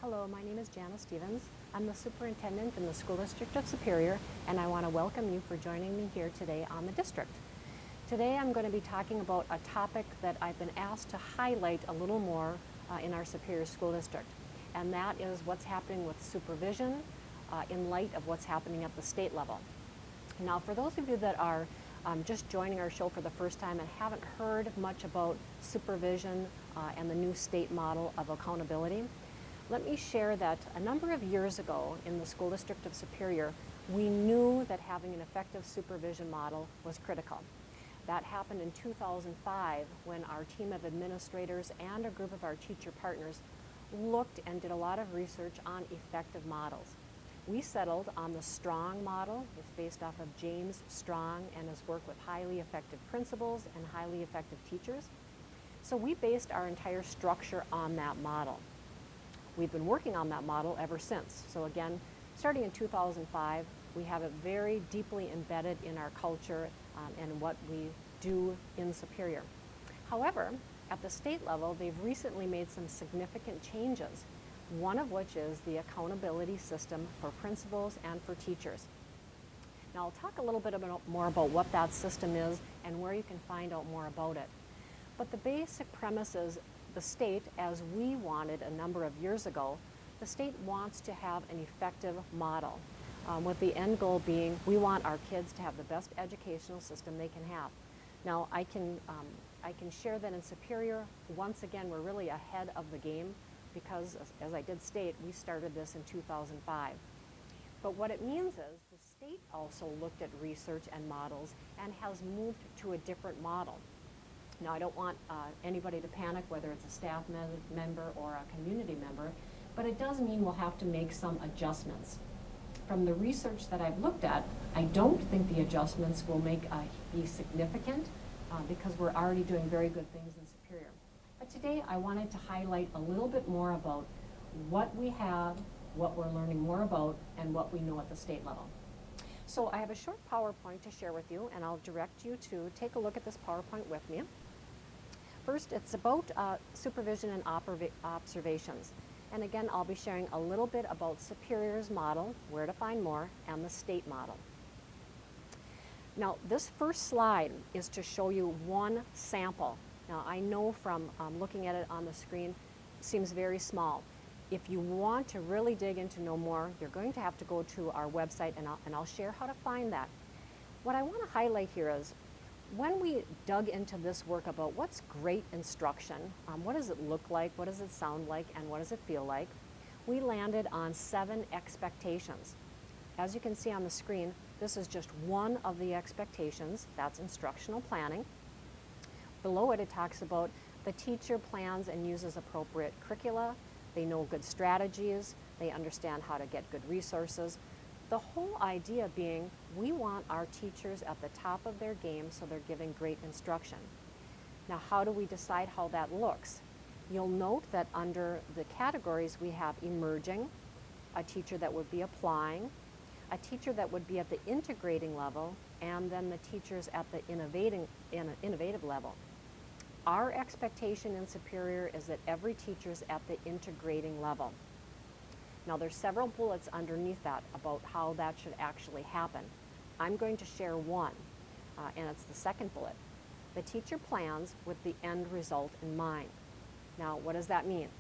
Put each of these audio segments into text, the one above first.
Hello, my name is Janice Stevens. I'm the superintendent in the School District of Superior, and I want to welcome you for joining me here today on the district. Today I'm going to be talking about a topic that I've been asked to highlight a little more in our Superior School District, and that is what's happening with supervision in light of what's happening at the state level. Now, for those of you that are just joining our show for the first time and haven't heard much about supervision and the new state model of accountability, let me share that a number of years ago in the School District of Superior, we knew that having an effective supervision model was critical. That happened in 2005 when our team of administrators and a group of our teacher partners looked and did a lot of research on effective models. We settled on the Strong model. It's based off of James Strong and his work with highly effective principals and highly effective teachers. So we based our entire structure on that model. We've been working on that model ever since. So again, starting in 2005, we have it very deeply embedded in our culture and what we do in Superior. However, at the state level, they've recently made some significant changes, one of which is the accountability system for principals and for teachers. Now, I'll talk a little bit more about what that system is and where you can find out more about it. But the basic premise is the state, as we wanted a number of years ago, the state wants to have an effective model, with the end goal being we want our kids to have the best educational system they can have. Now, I can share that in Superior, once again, we're really ahead of the game because, as I did state, we started this in 2005. But what it means is the state also looked at research and models and has moved to a different model. Now, I don't want anybody to panic, whether it's a staff member or a community member, but it does mean we'll have to make some adjustments. From the research that I've looked at, I don't think the adjustments will be significant because we're already doing very good things in Superior. But today I wanted to highlight a little bit more about what we have, what we're learning more about, and what we know at the state level. So I have a short PowerPoint to share with you, and I'll direct you to take a look at this PowerPoint with me. First, it's about supervision and observations. And again, I'll be sharing a little bit about Superior's model, where to find more, and the state model. Now, this first slide is to show you one sample. Now, I know from looking at it on the screen, it seems very small. If you want to really dig in to know more, you're going to have to go to our website, and I'll share how to find that. What I want to highlight here is when we dug into this work about what's great instruction, what does it look like, what does it sound like, and what does it feel like, we landed on 7 expectations. As you can see on the screen, this is just one of the expectations. That's instructional planning. Below it, it talks about the teacher plans and uses appropriate curricula. They know good strategies. They understand how to get good resources. The whole idea being we want our teachers at the top of their game so they're giving great instruction. Now, how do we decide how that looks? You'll note that under the categories we have emerging, a teacher that would be applying, a teacher that would be at the integrating level, and then the teachers at the innovative level. Our expectation in Superior is that every teacher's at the integrating level. Now, there's several bullets underneath that about how that should actually happen. I'm going to share one, and it's the second bullet. The teacher plans with the end result in mind. Now, what does that mean?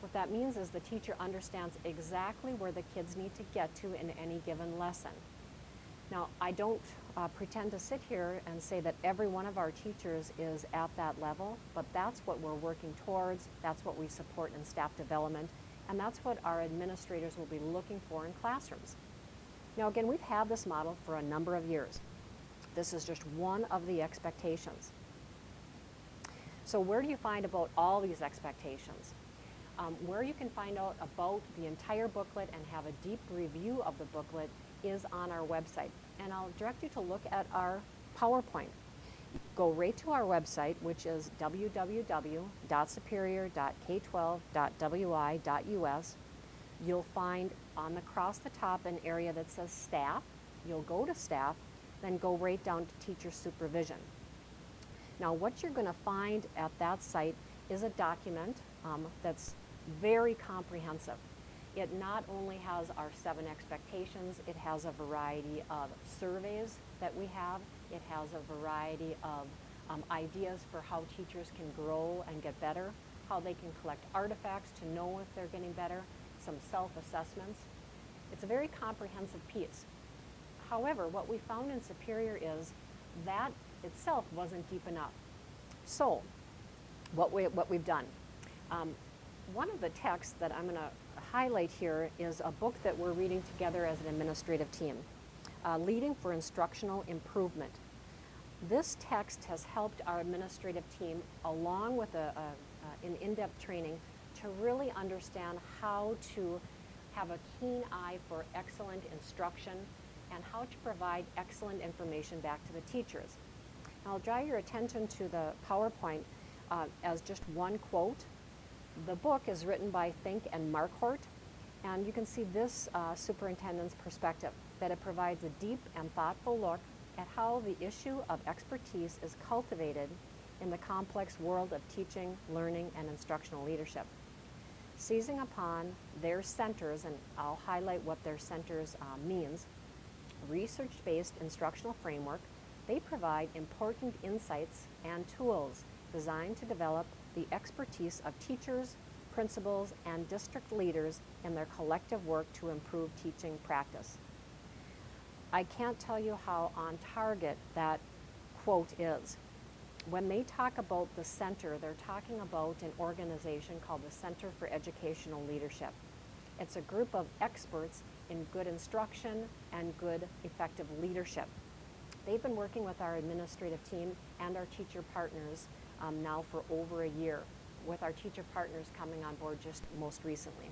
What that means is the teacher understands exactly where the kids need to get to in any given lesson. Now, I don't pretend to sit here and say that every one of our teachers is at that level, but that's what we're working towards, that's what we support in staff development, and that's what our administrators will be looking for in classrooms. Now, again, we've had this model for a number of years. This is just one of the expectations. So where do you find about all these expectations? Where you can find out about the entire booklet and have a deep review of the booklet is on our website. And I'll direct you to look at our PowerPoint. Go right to our website, which is www.superior.k12.wi.us. You'll find across the top an area that says staff. You'll go to staff, then go right down to teacher supervision. Now, what you're going to find at that site is a document that's very comprehensive. It not only has our 7 expectations, it has a variety of surveys that we have. It has a variety of ideas for how teachers can grow and get better, how they can collect artifacts to know if they're getting better, some self-assessments. It's a very comprehensive piece. However, what we found in Superior is that itself wasn't deep enough. So, what we've done, one of the texts that I'm going to highlight here is a book that we're reading together as an administrative team, Leading for Instructional Improvement. This text has helped our administrative team, along with an in-depth training, to really understand how to have a keen eye for excellent instruction and how to provide excellent information back to the teachers. Now, I'll draw your attention to the PowerPoint as just one quote. The book is written by Fink and Marquardt, and you can see this superintendent's perspective, that it provides a deep and thoughtful look at how the issue of expertise is cultivated in the complex world of teaching, learning, and instructional leadership. Seizing upon their centers, and I'll highlight what their centers means, research-based instructional framework, they provide important insights and tools designed to develop the expertise of teachers, principals, and district leaders in their collective work to improve teaching practice. I can't tell you how on target that quote is. When they talk about the center, they're talking about an organization called the Center for Educational Leadership. It's a group of experts in good instruction and good effective leadership. They've been working with our administrative team and our teacher partners now for over a year, with our teacher partners coming on board just most recently.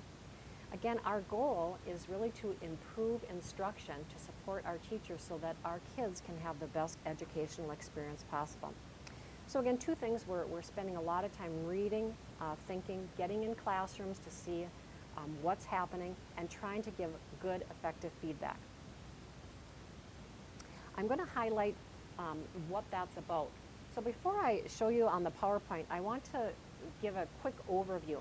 Again, our goal is really to improve instruction to support our teachers so that our kids can have the best educational experience possible. So again, 2 things, we're spending a lot of time reading, thinking, getting in classrooms to see what's happening, and trying to give good, effective feedback. I'm going to highlight what that's about. So before I show you on the PowerPoint, I want to give a quick overview.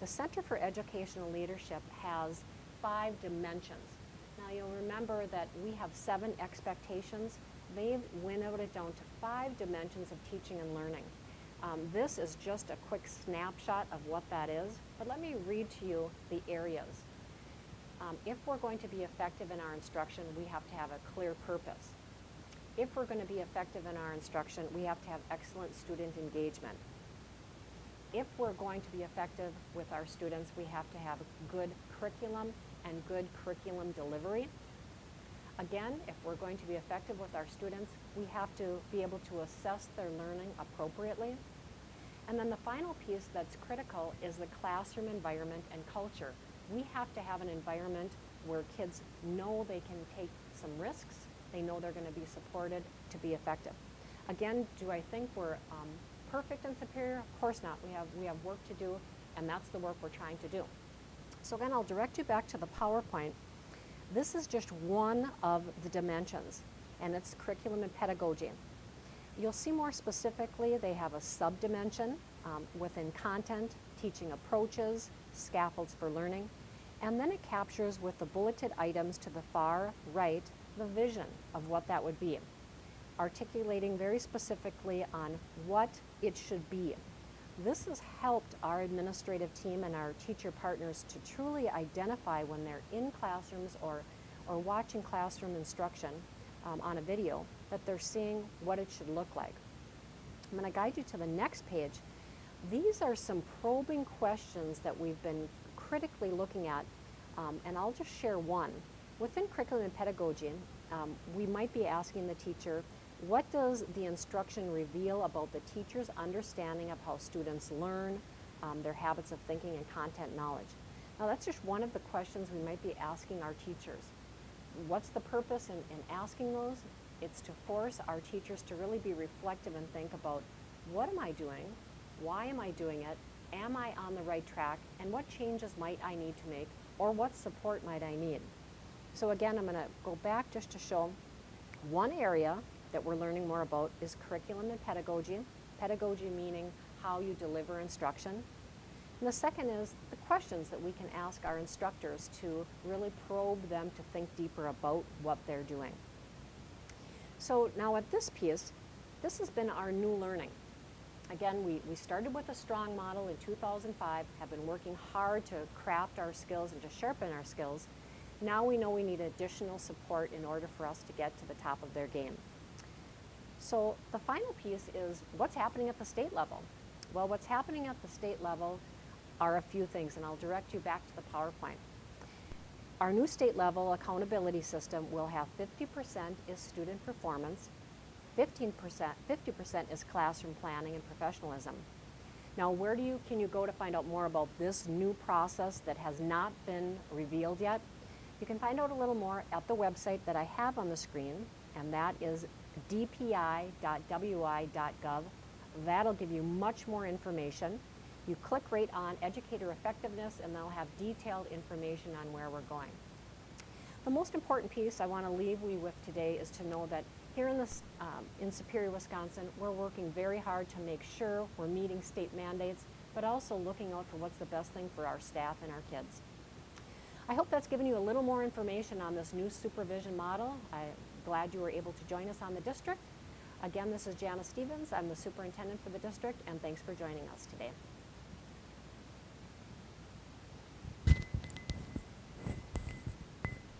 The Center for Educational Leadership has 5 dimensions. Now you'll remember that we have 7 expectations. They've winnowed it down to 5 dimensions of teaching and learning. This is just a quick snapshot of what that is, but let me read to you the areas. If we're going to be effective in our instruction, we have to have a clear purpose. If we're going to be effective in our instruction, we have to have excellent student engagement. If we're going to be effective with our students, we have to have good curriculum and good curriculum delivery. Again, if we're going to be effective with our students, we have to be able to assess their learning appropriately. And then the final piece that's critical is the classroom environment and culture. We have to have an environment where kids know they can take some risks, they know they're going to be supported to be effective. Again, do I think we're perfect and Superior? Of course not. We have work to do, and that's the work we're trying to do. So again, I'll direct you back to the PowerPoint. This is just one of the dimensions, and it's curriculum and pedagogy. You'll see more specifically, they have a sub-dimension within content, teaching approaches, scaffolds for learning, and then it captures with the bulleted items to the far right the vision of what that would be, articulating very specifically on what it should be. This has helped our administrative team and our teacher partners to truly identify when they're in classrooms or watching classroom instruction on a video, that they're seeing what it should look like. I'm going to guide you to the next page. These are some probing questions that we've been critically looking at, and I'll just share one. Within curriculum and pedagogy, we might be asking the teacher, what does the instruction reveal about the teacher's understanding of how students learn, their habits of thinking and content knowledge? Now that's just one of the questions we might be asking our teachers. What's the purpose in asking those? It's to force our teachers to really be reflective and think about, what am I doing? Why am I doing it? Am I on the right track? And what changes might I need to make? Or what support might I need? So again, I'm going to go back just to show one area that we're learning more about is curriculum and pedagogy. Pedagogy meaning how you deliver instruction. And the second is the questions that we can ask our instructors to really probe them to think deeper about what they're doing. So now at this piece, this has been our new learning. Again, we started with a strong model in 2005, have been working hard to craft our skills and to sharpen our skills. Now we know we need additional support in order for us to get to the top of their game. So the final piece is what's happening at the state level. Well, what's happening at the state level are a few things, and I'll direct you back to the PowerPoint. Our new state level accountability system will have 50% is student performance, 50% is classroom planning and professionalism. Now, where can you go to find out more about this new process that has not been revealed yet? You can find out a little more at the website that I have on the screen, and that is dpi.wi.gov. That'll give you much more information. You click right on educator effectiveness, and they'll have detailed information on where we're going. The most important piece I want to leave you with today is to know that here in Superior, Wisconsin, we're working very hard to make sure we're meeting state mandates, but also looking out for what's the best thing for our staff and our kids. I hope that's given you a little more information on this new supervision model. I'm glad you were able to join us on the district. Again, this is Jana Stevens. I'm the superintendent for the district, and thanks for joining us today.